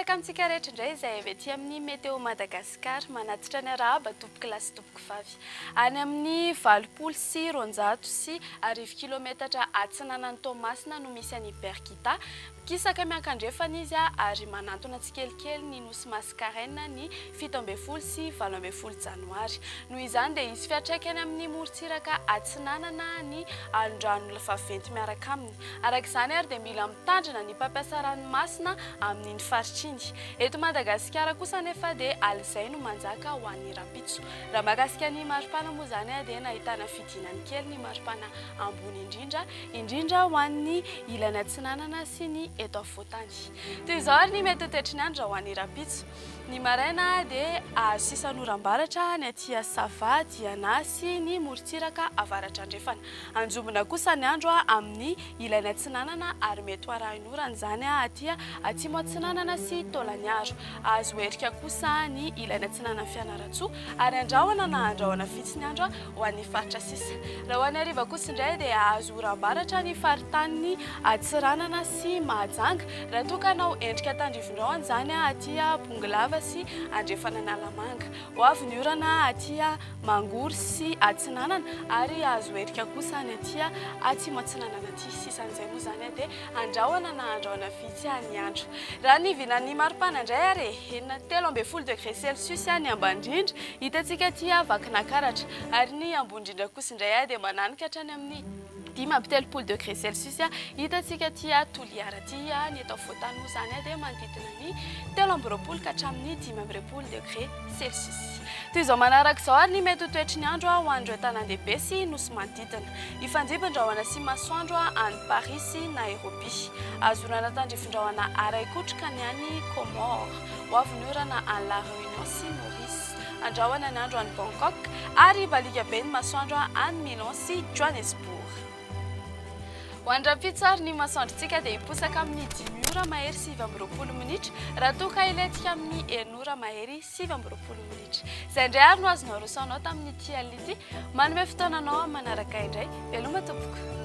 miaraka amintsika rehetra indray izay avy aty amin'ny Meteo Madagasikara manatitra ny arahaba topoka lasy topoka vavy any amin'ny 80 sy 900 sy 10 kilometatra atsinanan'ny Toamasina no misy any Berkita kisaka miankandrefana izy ary manantona tsikelikely ny nosy mascarène ny 17 sy 18 janoary noho izany dia isy fiantraikany amin'ny morontsiraka atsinanana ny alondrano faventy miaraka aminy arak'izany ary dia mila mitandrina ny mpampiasa ranomasina amin'ny faritriny eto Madagasikara kosa nefa dia alizay no manjaka ho an'ny rapitso raha mahakasika ny maripana moa zany dia nahitana fidinany kely ny maripana ambony indrindra ho an'ny ilany atsinanana sy ny eto afovoantany toy izao ary ny mety toetry ny andro ho an'ny rapitso ny maraina dia sisan'oram-baratra ny aty Sava, Diana sy ny morontsiraka avaratra andrefana anjombona kosa ny andro amin'ny ilany atsinanana ary mety arahin'orana zany aty atsinanana sy tolaniaro azo erika kosa ny ilany atsinanana fianaratsoa ary andrahoana na andrahoana fitsiny andro ho an'ny faritra sisa raha ho an'ny hariva kosa indray dia azo oram-baratra ny faritany atsiranana sy mahajanga raha tokanao endrika tandrivindraona zany aty Bonglava sy andrefana Nalamanga ho avy ny orana aty Mangory sy atsinanana ary azo erika kosa ny aty atsinanana aty sisan'izay moa zany dia andrahoana na andrahoana vitsy ny andro raha ny vinan'ny maripana indray ary 13 degré Celsius ny ambany indrindra hitantsika aty Vakinankaratra ary ny ambony indrindra kosa indray dia mananika hatrany amin'ny 10 degré Celsius hitantsika aty Toliara aty ny eto afovoantany moa zany dia manodidina ny 13 ka hatramin'ny 15 degré Celsius toy izao manaraka izao ary ny mety toetry ny andro ho an'ireo tanàn-dehibe sy nosy manodidina ifandimban-drahona sy masoandro any Paris sy Nairobi azonana tandrifin-drahona araikotrika ny any Comore ho avy ny orana any La Réunion sy Maurice andrahoana ny andro any Bangkok ary balika be ny masoandro any Milan sy Johannesburg ho an'ny rapitso ary ny masoandrontsika dia hiposaka amin'ny 10 ora mahery 20 minitra raha toka iletika amin'ny 1 ora mahery 20 minitra izay indray ary no azonao rosaonao tamin'ny ity alina ity manome fotoananao manaraka indray veloma tompoko